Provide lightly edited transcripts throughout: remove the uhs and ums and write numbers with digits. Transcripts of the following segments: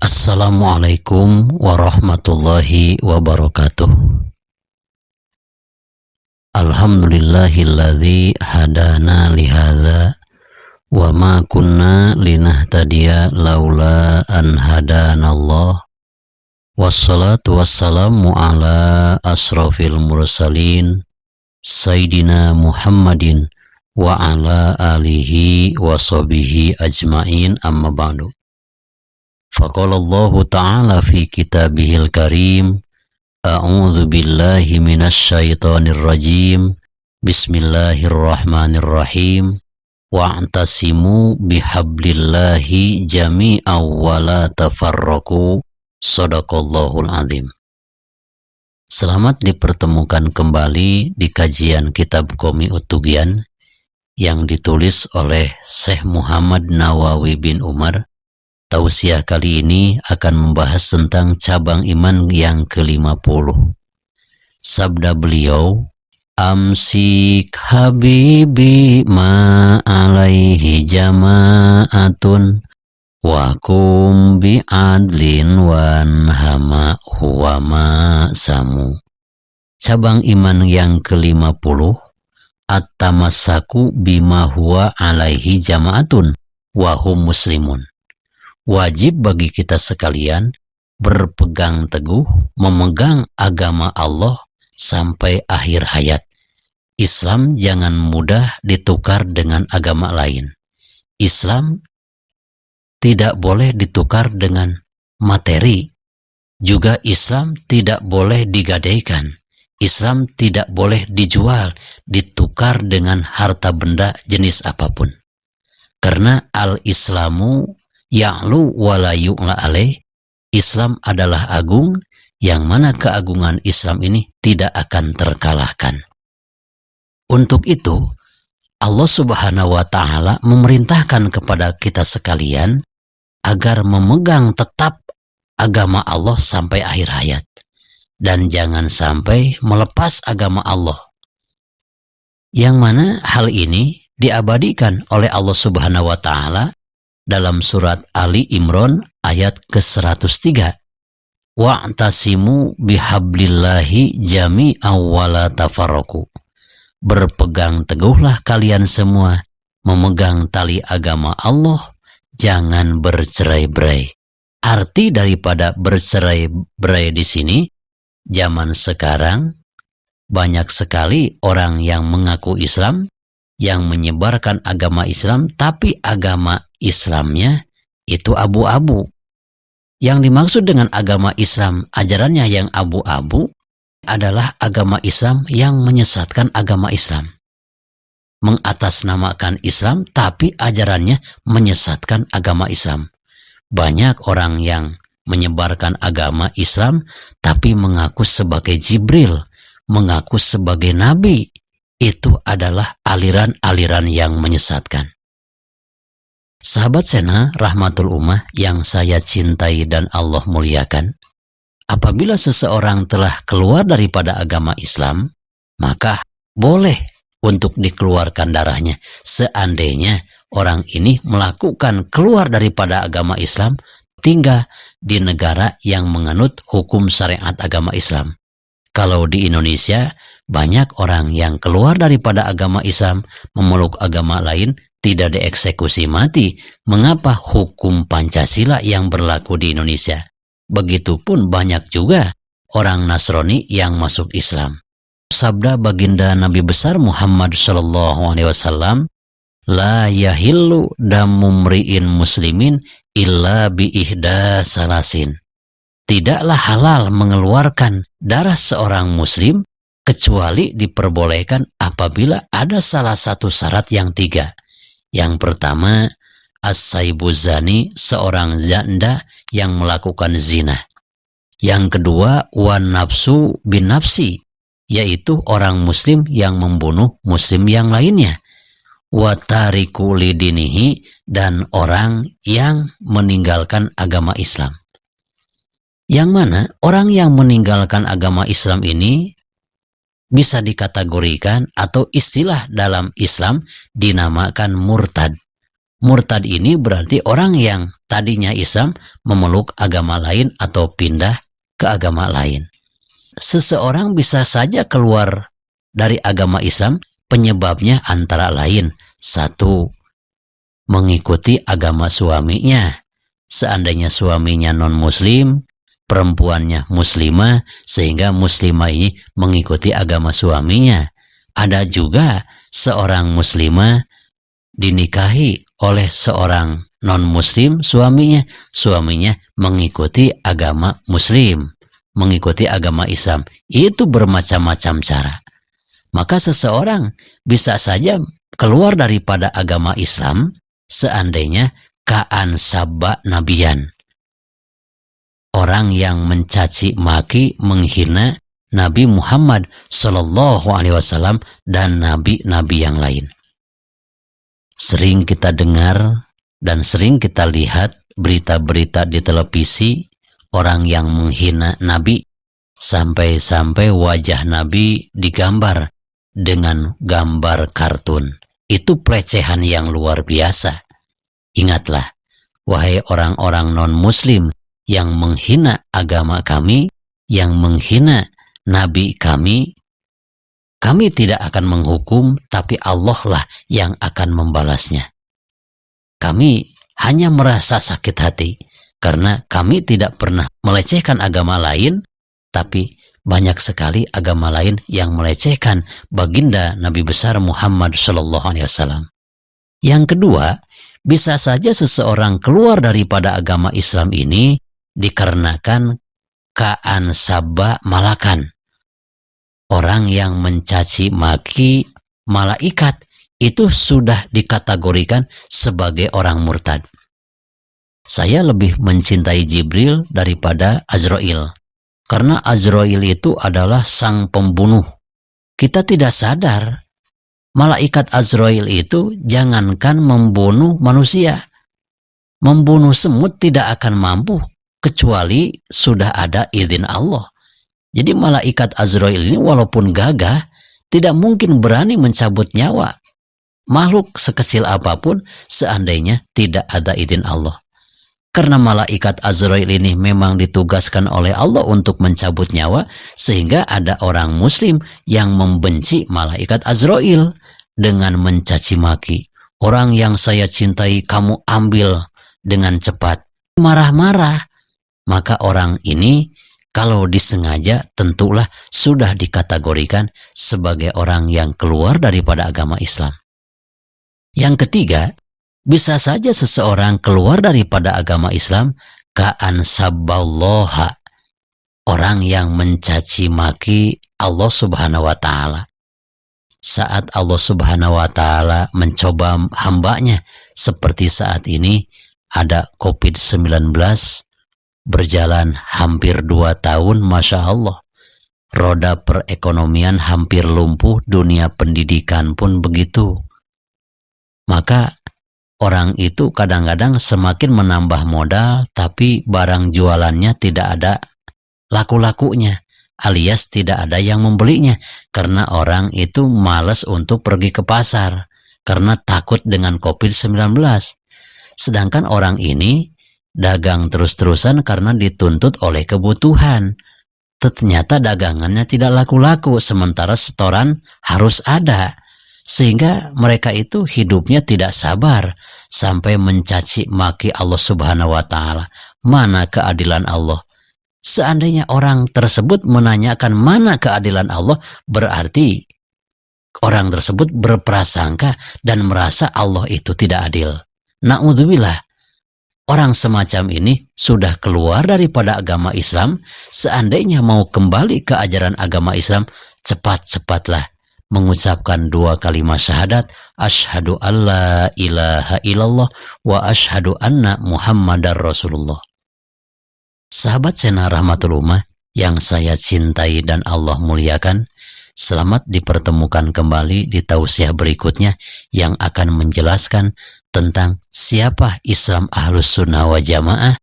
Assalamualaikum warahmatullahi wabarakatuh. Alhamdulillahilladzi hadana lihadza wa ma kunna linahtadiya laula an hadanallah. Wassalatu wassalamu ala asrafil mursalin Sayyidina Muhammadin wa ala alihi wa sahbihi ajmain, amma ba'du. Faqala Allah Ta'ala fi kitabihil karim, a'udzu billahi minasy syaithanir rajim. Bismillahirrahmanirrahim. Wa'tasimu bihablillahi jami'an wa la tafarraqu. Shadaqallahul azim. Selamat dipertemukan kembali di kajian kitab Qomi Ut-Tugyan yang ditulis oleh Syekh Muhammad Nawawi bin Umar. Tausiah kali ini akan membahas tentang cabang iman yang ke-50. Sabda beliau, amsik habibi ma alaihi jama'atun wa kum bi'adlin wan hama huwa ma samu. Cabang iman yang ke-50, at-tamassaku bima huwa alaihi jama'atun wa hum muslimun. Wajib bagi kita sekalian berpegang teguh, memegang agama Allah sampai akhir hayat. Islam jangan mudah ditukar dengan agama lain. Islam tidak boleh ditukar dengan materi. Juga Islam tidak boleh digadaikan. Islam tidak boleh dijual, ditukar dengan harta benda jenis apapun. Karena al-Islamu ya'lu wa la yu'la alaih. Islam adalah agung, yang mana keagungan Islam ini tidak akan terkalahkan. Untuk itu, Allah Subhanahu wa Ta'ala memerintahkan kepada kita sekalian agar memegang tetap agama Allah sampai akhir hayat, dan jangan sampai melepas agama Allah. Yang mana hal ini diabadikan oleh Allah Subhanahu wa Ta'ala dalam surat Ali Imran ayat ke-103. Wa'tasimu bihablillahi jami'an wa la tafarraqu. Berpegang teguhlah kalian semua memegang tali agama Allah, jangan bercerai-berai. Arti daripada bercerai-berai di sini, zaman sekarang banyak sekali orang yang mengaku Islam, yang menyebarkan agama Islam, tapi agama Islamnya itu abu-abu. Yang dimaksud dengan agama Islam, ajarannya yang abu-abu, adalah agama Islam yang menyesatkan agama Islam. Mengatasnamakan Islam, tapi ajarannya menyesatkan agama Islam. Banyak orang yang menyebarkan agama Islam, tapi mengaku sebagai Jibril, mengaku sebagai Nabi. Itu adalah aliran-aliran yang menyesatkan. Sahabat Sena Rahmatul Ummah yang saya cintai dan Allah muliakan, apabila seseorang telah keluar daripada agama Islam, maka boleh untuk dikeluarkan darahnya. Seandainya orang ini melakukan keluar daripada agama Islam, tinggal di negara yang menganut hukum syariat agama Islam. Kalau di Indonesia, banyak orang yang keluar daripada agama Islam, memeluk agama lain, tidak dieksekusi mati. Mengapa? Hukum Pancasila yang berlaku di Indonesia. Begitupun banyak juga orang Nasrani yang masuk Islam. Sabda baginda Nabi besar Muhammad SAW, la yahillu damu mri'in muslimin illa bi ihda salasin. Tidaklah halal mengeluarkan darah seorang muslim kecuali diperbolehkan apabila ada salah satu syarat yang 3. Yang pertama, as-saibuzani, seorang janda yang melakukan zina. Yang kedua, wan nafsu bin nafsi, yaitu orang muslim yang membunuh muslim yang lainnya. Wa tariku lidinihi, dan orang yang meninggalkan agama Islam. Yang mana orang yang meninggalkan agama Islam ini bisa dikategorikan atau istilah dalam Islam dinamakan murtad. Murtad ini berarti orang yang tadinya Islam memeluk agama lain atau pindah ke agama lain. Seseorang bisa saja keluar dari agama Islam, penyebabnya antara lain: satu, mengikuti agama suaminya. Seandainya suaminya non-muslim, perempuannya muslimah, sehingga muslimah ini mengikuti agama suaminya. Ada juga seorang muslimah dinikahi oleh seorang non-muslim, suaminya mengikuti agama muslim, mengikuti agama Islam. Itu bermacam-macam cara. Maka seseorang bisa saja keluar daripada agama Islam seandainya kaan sabba nabiyan, orang yang mencaci maki, menghina Nabi Muhammad Shallallahu Alaihi Wasallam dan nabi-nabi yang lain. Sering kita dengar dan sering kita lihat berita-berita di televisi, orang yang menghina Nabi, sampai-sampai wajah Nabi digambar dengan gambar kartun. Itu pelecehan yang luar biasa. Ingatlah, wahai orang-orang non-muslim yang menghina agama kami, yang menghina Nabi kami tidak akan menghukum, tapi Allah lah yang akan membalasnya. Kami hanya merasa sakit hati karena kami tidak pernah melecehkan agama lain, tapi banyak sekali agama lain yang melecehkan baginda Nabi besar Muhammad Shallallahu Alaihi Wasallam. Yang kedua, bisa saja seseorang keluar daripada agama Islam ini dikarenakan kaan sabba malakan. Orang yang mencaci maki malaikat itu sudah dikategorikan sebagai orang murtad. Saya lebih mencintai Jibril daripada Azrail, karena Azrail itu adalah sang pembunuh. Kita tidak sadar, malaikat Azrail itu jangankan membunuh manusia, membunuh semut tidak akan mampu kecuali sudah ada izin Allah. Jadi malaikat Azrail ini walaupun gagah, tidak mungkin berani mencabut nyawa makhluk sekecil apapun seandainya tidak ada izin Allah. Karena malaikat Azrail ini memang ditugaskan oleh Allah untuk mencabut nyawa, sehingga ada orang muslim yang membenci malaikat Azrail dengan mencaci maki. Orang yang saya cintai kamu ambil dengan cepat. Marah-marah. Maka orang ini kalau disengaja tentulah sudah dikategorikan sebagai orang yang keluar daripada agama Islam. Yang ketiga, bisa saja seseorang keluar daripada agama Islam ka'an sabballaha, orang yang mencaci maki Allah Subhanahu wa Ta'ala. Saat Allah Subhanahu wa Ta'ala mencoba hambanya, seperti saat ini ada COVID-19, berjalan hampir 2 tahun, Masya Allah. Roda perekonomian hampir lumpuh, dunia pendidikan pun begitu. Maka orang itu kadang-kadang semakin menambah modal, tapi barang jualannya tidak ada laku-lakunya, alias tidak ada yang membelinya, karena orang itu malas untuk pergi ke pasar, karena takut dengan COVID-19. Sedangkan orang ini dagang terus-terusan karena dituntut oleh kebutuhan. Ternyata dagangannya tidak laku-laku, sementara setoran harus ada. Sehingga mereka itu hidupnya tidak sabar sampai mencaci maki Allah Subhanahu wa Ta'ala. Mana keadilan Allah? Seandainya orang tersebut menanyakan mana keadilan Allah, berarti orang tersebut berprasangka dan merasa Allah itu tidak adil. Na'udzubillah. Orang semacam ini sudah keluar daripada agama Islam. Seandainya mau kembali ke ajaran agama Islam, cepat-cepatlah mengucapkan 2 kalimat syahadat, asyhadu alla ilaha illallah wa asyhadu anna muhammadar rasulullah. Sahabat Sena Rahmatul Ummah yang saya cintai dan Allah muliakan, selamat dipertemukan kembali di tausiah berikutnya yang akan menjelaskan tentang siapa Islam Ahlus Sunnah wa Jamaah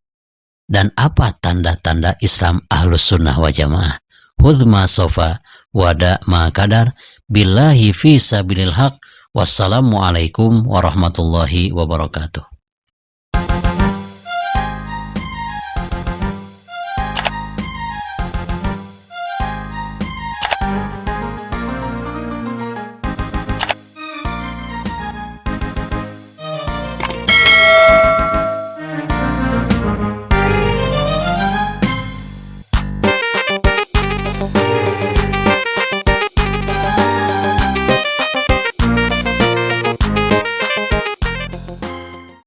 dan apa tanda-tanda Islam Ahlus Sunnah wa Jamaah. Hudma sofa wada ma kadar billahi fi sabilil haq Wassalamualaikum warahmatullahi wabarakatuh.